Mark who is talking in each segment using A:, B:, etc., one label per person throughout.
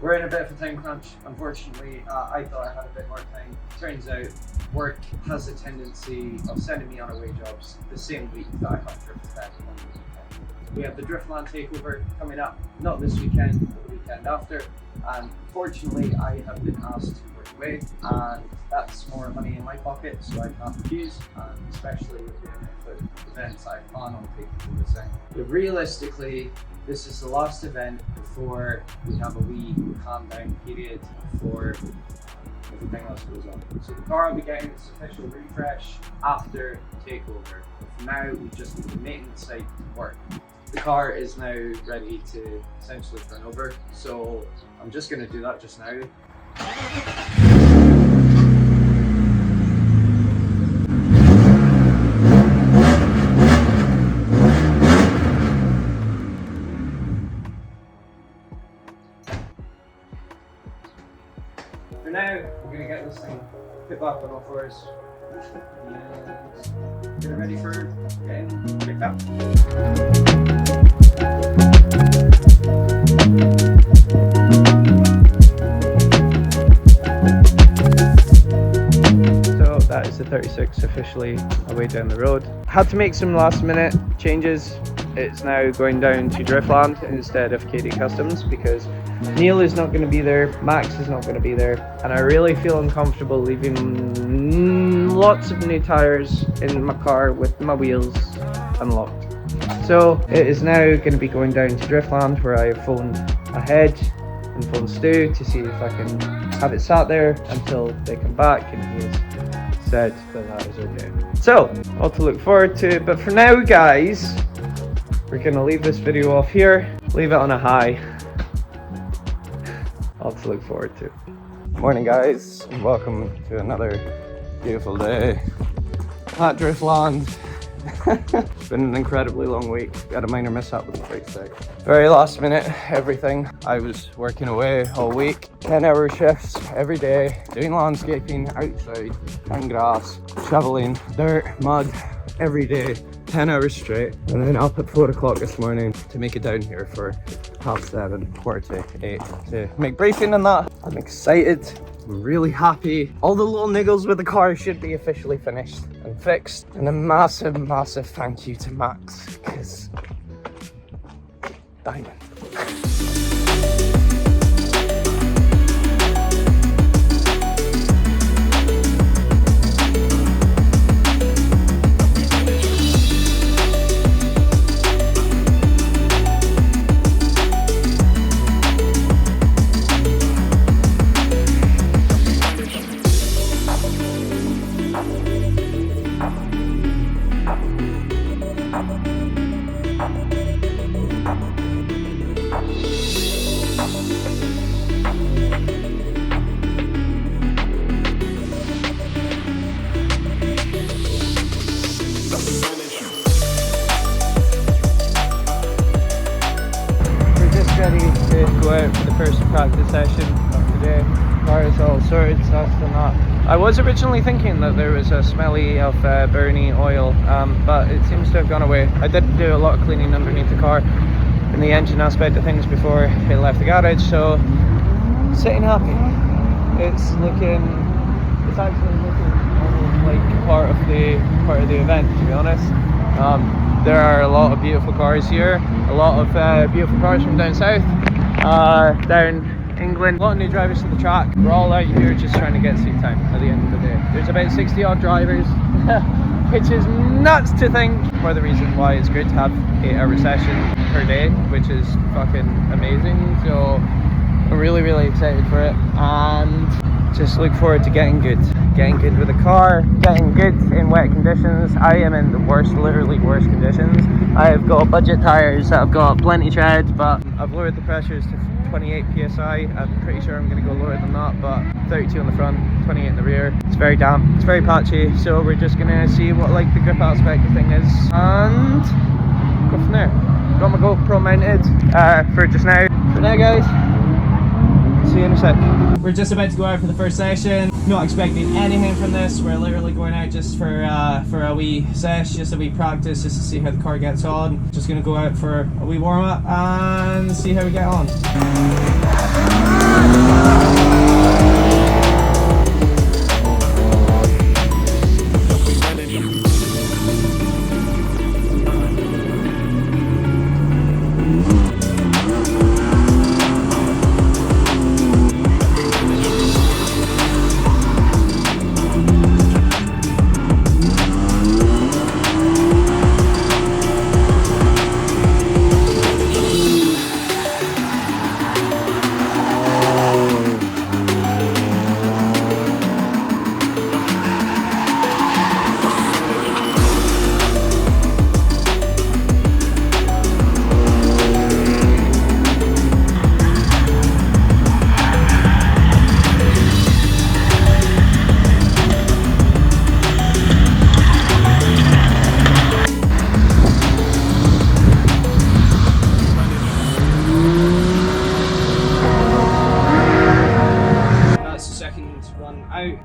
A: We're in a bit of a time crunch, unfortunately. I thought I had a bit more time. Turns out work has a tendency of sending me on away jobs the same week that I have Driftland on the weekend. We have the Driftland Takeover coming up, not this weekend, but the weekend after. And fortunately, I have been asked to work away, and that's more money in my pocket, so I can't refuse, and especially with the amount of events I plan on taking this in. But realistically, this is the last event before we have a wee calm down period before everything else goes on. So the car will be getting its official refresh after Takeover. But for now, we just need the maintenance site to work. The car is now ready to essentially turn over, so I'm just going to do that just now. For now, we're going to get this thing put back on all fours and get it ready for getting picked up. So that is the 36 officially away down the road. Had to make some last minute changes. It's now going down to Driftland instead of KD Customs because Neil is not going to be there, Max is not going to be there, and I really feel uncomfortable leaving lots of new tyres in my car with my wheels unlocked. So it is now going to be going down to Driftland, where I have phoned ahead and phoned Stu to see if I can have it sat there until they come back, and he has said that is okay. So all to look forward to, but for now guys, we're going to leave this video off here, leave it on a high. All to look forward to. Morning guys, and welcome to another beautiful day at Driftland. It's been an incredibly long week. Got a minor mishap with the brake stick. Very last minute, everything. I was working away all week, 10-hour shifts every day, doing landscaping outside, cutting grass, shoveling dirt, mud every day, 10 hours straight, and then up at 4 o'clock this morning to make it down here for 7:30, 8 to make briefing and that. I'm excited, I'm really happy. All the little niggles with the car should be officially finished and fixed. And a massive, massive thank you to Max, because diamond. Go out for the first practice session of today. Car is all sorted, stuff and that. I was originally thinking that there was a smelly of burny oil, but it seems to have gone away. I did do a lot of cleaning underneath the car in the engine aspect of things before it left the garage, so sitting happy. It's actually looking almost like part of the event, to be honest. There are a lot of beautiful cars here, a lot of beautiful cars from down south. Down England, a lot of new drivers to the track. We're all out here just trying to get seat time at the end of the day. There's about 60 odd drivers, which is nuts to think. For the reason why it's great to have 8-hour session per day, which is fucking amazing. So I'm really, really excited for it, and just look forward to getting good with the car, getting good in wet conditions. I am in the worst, literally worst conditions. I have got budget tyres that have got plenty tread, but I've lowered the pressures to 28 psi. I'm pretty sure I'm going to go lower than that, but 32 on the front, 28 in the rear. It's very damp, it's very patchy, so we're just going to see what the grip aspect of thing is and go from there. Got my GoPro mounted for just now. For now guys, see you in a sec. We're just about to go out for the first session. Not expecting anything from this. We're literally going out just for a wee sesh, just a wee practice, just to see how the car gets on. Just gonna go out for a wee warm up and see how we get on.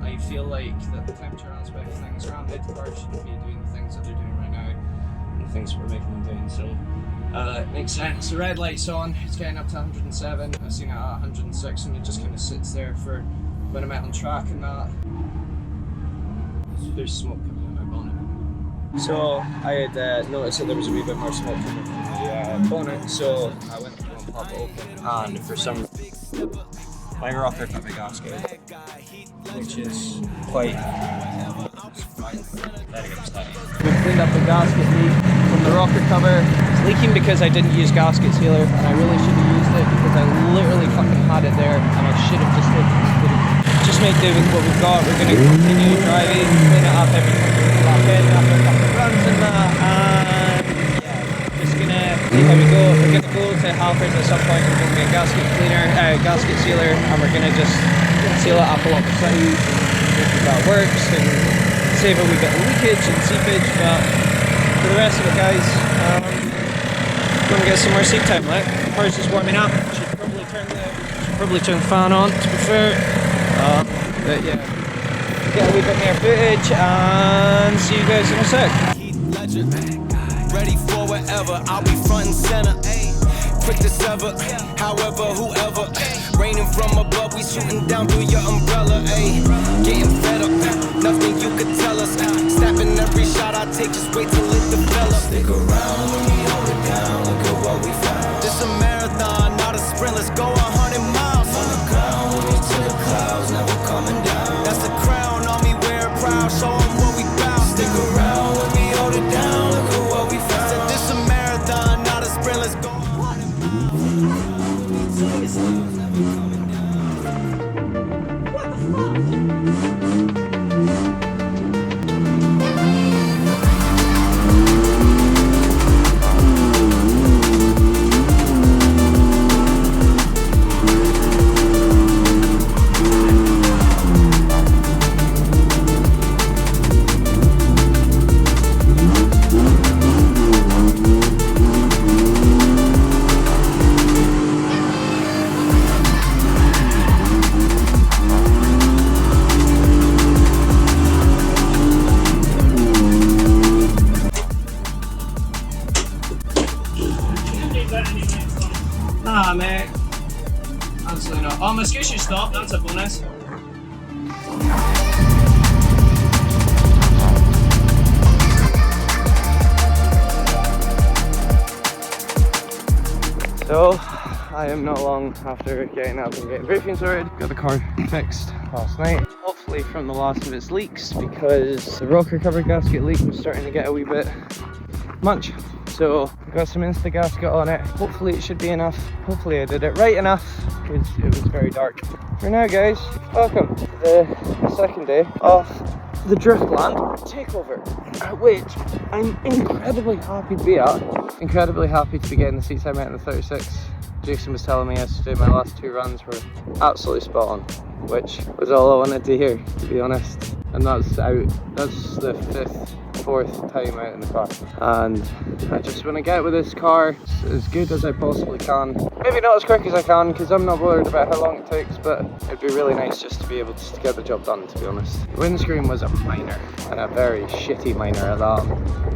A: I feel like that the temperature aspect of things around mid-car shouldn't be doing the things that they're doing right now and the things we're making them doing, so it makes sense. The red light's on, it's getting up to 107, I've seen it at 106 and it just kind of sits there for when I'm out on track and that. There's smoke coming out of my bonnet. So I had noticed that there was a wee bit more smoke coming from the bonnet, so I went to go and pop it open, and for some my rocker cover gasket, which is quite We've cleaned up the gasket leak from the rocker cover. It's leaking because I didn't use gasket sealer, and I really should have used it because I literally fucking had it there, and I should have just make do with what we've got. We're going to continue driving, clean it up every time we lap in after a couple of runs and that, and yeah, just gonna see how we go. We're gonna go to Halfords at some point. We're gonna get gasket cleaner, gasket sealer, and we're gonna just seal it up along the sides and see if that works and save a wee bit of leakage and seepage. But for the rest of it, guys, gonna get some more seat time. Like, the car's just warming up. Should probably turn the fan on, to be fair. But yeah, get a wee bit more footage and see you guys in a sec. Ready for whatever, I'll be front and center. Quick to sever, however, whoever. Raining from above, we shooting down through your umbrella. Getting fed up, nothing you could tell us. Snapping every shot I take, just wait till it develops. Stick around when we hold it down, look at what we found. This a marathon, not a sprint, let's go 100 miles. On the ground, we reach to the clouds, never coming down. That's the crown on me, wear proud, show them what we bout. Stick around when we hold it down, look at what we found. Said this a marathon, not a sprint, let's go 100 miles. Never coming down. What the fuck? Nah, mate. Absolutely not. Oh, my scooter stopped. That's a bonus. So, I am not long after getting up and getting briefing sorted. Got the car fixed last night. Hopefully from the last of its leaks, because the rocker cover gasket leak was starting to get a wee bit much. So got some Insta gasket on it. Hopefully it should be enough. Hopefully I did it right enough, because it was very dark. For now, guys, welcome to the second day of the Driftland Takeover, which I'm incredibly happy to be at. Incredibly happy to be getting the seats I met in the 36. Jason was telling me yesterday my last two runs were absolutely spot on, which was all I wanted to hear, to be honest. And that's out. That's the fifth 4th time out in the car, and I just want to get with this car as good as I possibly can. Maybe not as quick as I can, because I'm not bothered about how long it takes, but it'd be really nice just to be able to get the job done, to be honest. The windscreen was a minor, and a very shitty minor at that,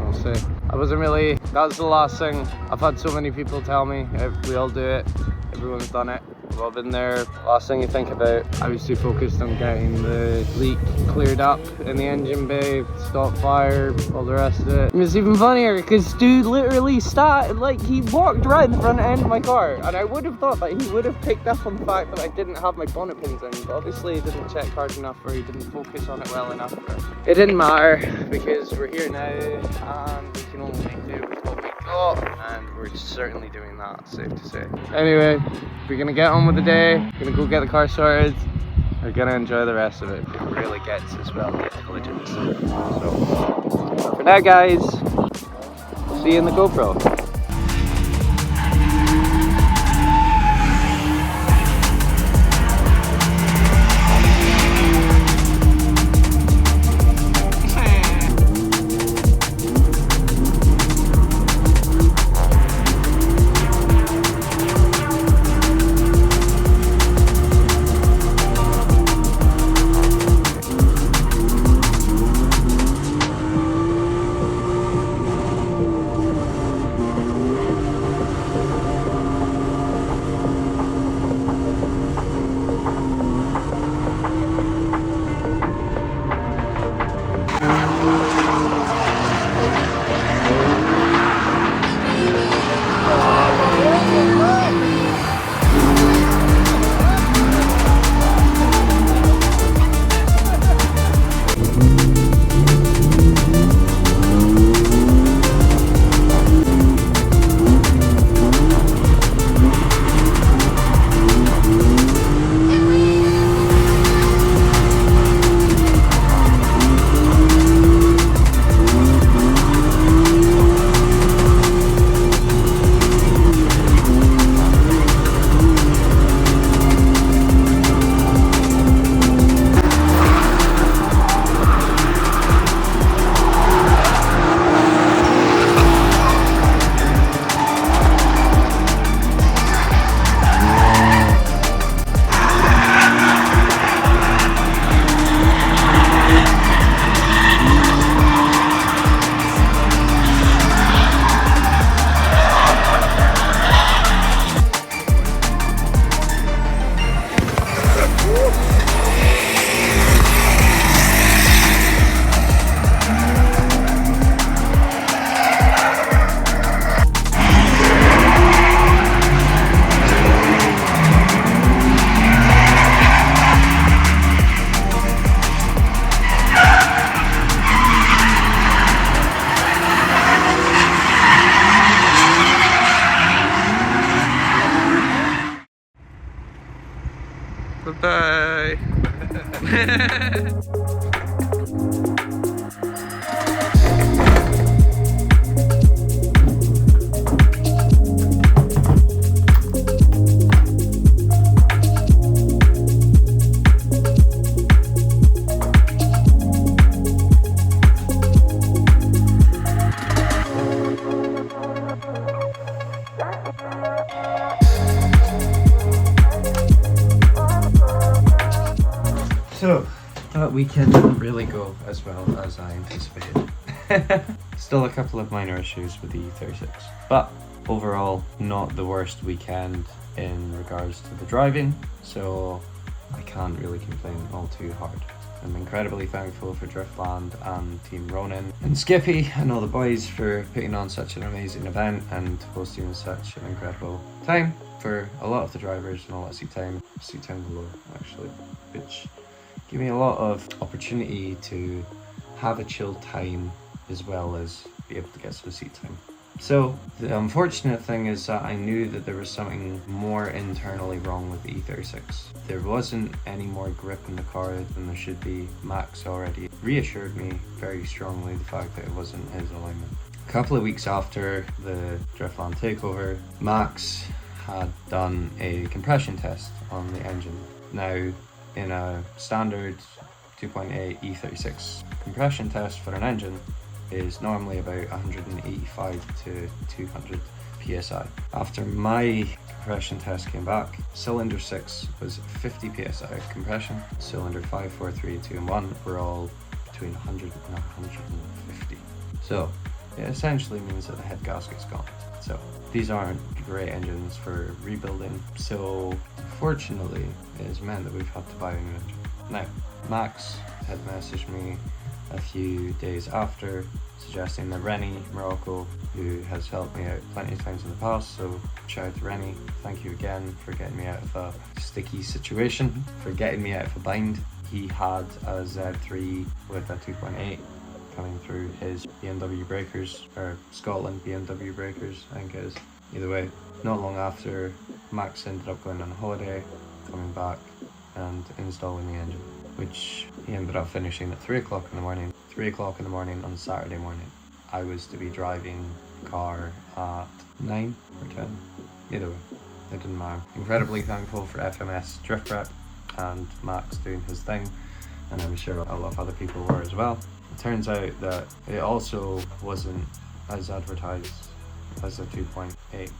A: I'll say. I wasn't really, that's the last thing. I've had so many people tell me, we all do it, everyone's done it. We've all been there. Last thing you think about. I was too focused on getting the leak cleared up in the engine bay, stop fire, all the rest of it. It was even funnier because dude literally started, like, he walked right in the front end of my car, and I would have thought that he would have picked up on the fact that I didn't have my bonnet pins in, but obviously he didn't check hard enough, or he didn't focus on it well enough. It didn't matter because we're here now and we can only make do with what we got, and we're certainly doing that, safe to say. Anyway, we're gonna get on with the day, gonna go get the car sorted, we're gonna enjoy the rest of it. It really gets as well the intelligence. So, for now guys, see you in the GoPro. Bye. So, that weekend didn't really go as well as I anticipated. Still a couple of minor issues with the E36, but overall not the worst weekend in regards to the driving, so I can't really complain all too hard. I'm incredibly thankful for Driftland and Team Ronin and Skippy and all the boys for putting on such an amazing event and hosting such an incredible time for a lot of the drivers and all that seat time below actually, which gave me a lot of opportunity to have a chill time as well as be able to get some seat time. So the unfortunate thing is that I knew that there was something more internally wrong with the E36. There wasn't any more grip in the car than there should be. Max already reassured me very strongly the fact that it wasn't his alignment. A couple of weeks after the Driftland Takeover, Max had done a compression test on the engine. Now, in a standard 2.8 E36 compression test for an engine,
B: is normally about 185 to 200 psi. After my compression test came back, cylinder 6 was 50 psi compression, cylinder 5, 4, 3, 2 and 1 were all between 100 and 150. So it essentially means that the head gasket's gone. So these aren't great engines for rebuilding, so unfortunately it has meant that we've had to buy a new engine. Now, Max had messaged me a few days after suggesting that Rennie Morocco, who has helped me out plenty of times in the past, so shout out to Rennie, thank you again for getting me out of a sticky situation, for getting me out of a bind. He had a Z3 with a 2.8 coming through his BMW breakers, or Scotland BMW breakers, I think it is. Either way, not long after, Max ended up going on holiday, coming back and installing the engine, which he ended up finishing at 3 o'clock in the morning. 3 o'clock in the morning on Saturday morning. I was to be driving the car at 9 or 10. Either way, it didn't matter. Incredibly thankful for FMS Drift Prep and Max doing his thing, and I'm sure a lot of other people were as well. It turns out that it also wasn't as advertised as a 2.8, it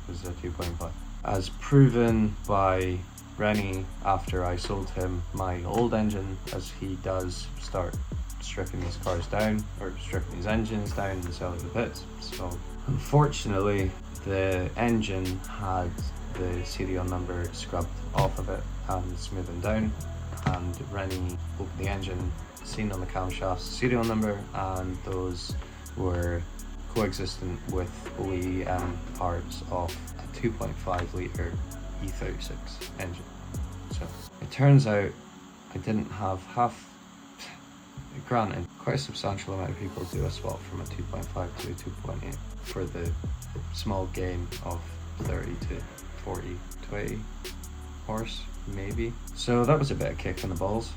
B: was a 2.5. As proven by Rennie after I sold him my old engine, as he does start stripping his cars down, or stripping his engines down and selling the bits. So unfortunately the engine had the serial number scrubbed off of it and smoothened down, and Rennie opened the engine, seen on the camshafts serial number, and those were coexistent with OEM parts of a 2.5 litre E36 engine. So it turns out I didn't have half. Granted, quite a substantial amount of people do a swap from a 2.5 to a 2.8 for the small gain of 30 to 40, 20 horse, maybe. So that was a bit of kick in the balls.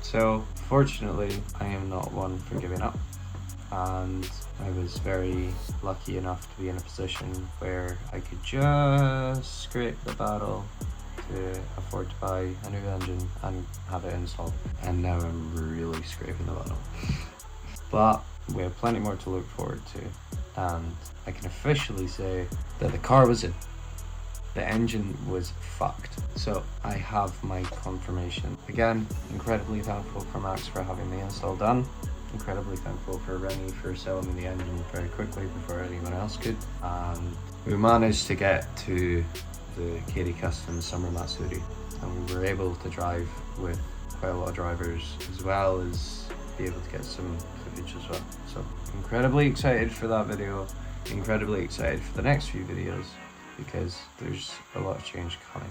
B: So fortunately, I am not one for giving up, and I was very lucky enough to be in a position where I could just scrape the barrel to afford to buy a new engine and have it installed. And now I'm really scraping the bottom. But we have plenty more to look forward to, and I can officially say that the car was in. The engine was fucked. So I have my confirmation. Again, incredibly thankful for Max for having the install done. Incredibly thankful for Rennie for selling me the engine very quickly before anyone else could. And we managed to get to the Katie Customs Summer Matsuri, and we were able to drive with quite a lot of drivers, as well as be able to get some footage as well. So incredibly excited for that video, incredibly excited for the next few videos, because there's a lot of change coming.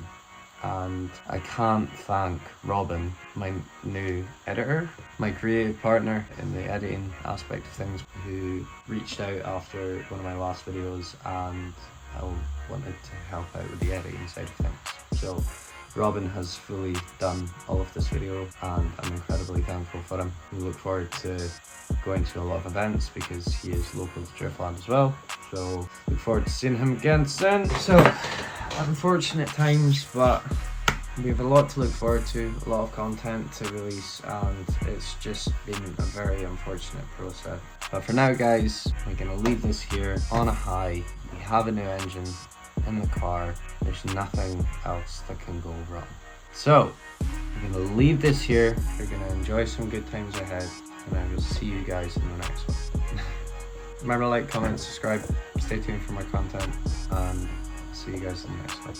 B: And I can't thank Robin, my new editor, my creative partner in the editing aspect of things, who reached out after one of my last videos and I wanted to help out with the editing side of things. So Robin has fully done all of this video, and I'm incredibly thankful for him. We look forward to going to a lot of events because he is local to Driftland as well. So look forward to seeing him again soon. So unfortunate times, but we have a lot to look forward to, a lot of content to release, and it's just been a very unfortunate process. But for now guys, we're going to leave this here on a high. We have a new engine in the car. There's nothing else that can go wrong. So we're going to leave this here. We're going to enjoy some good times ahead, and I will see you guys in the next one. Remember to like, comment, subscribe, stay tuned for more content, and see you guys in the next one.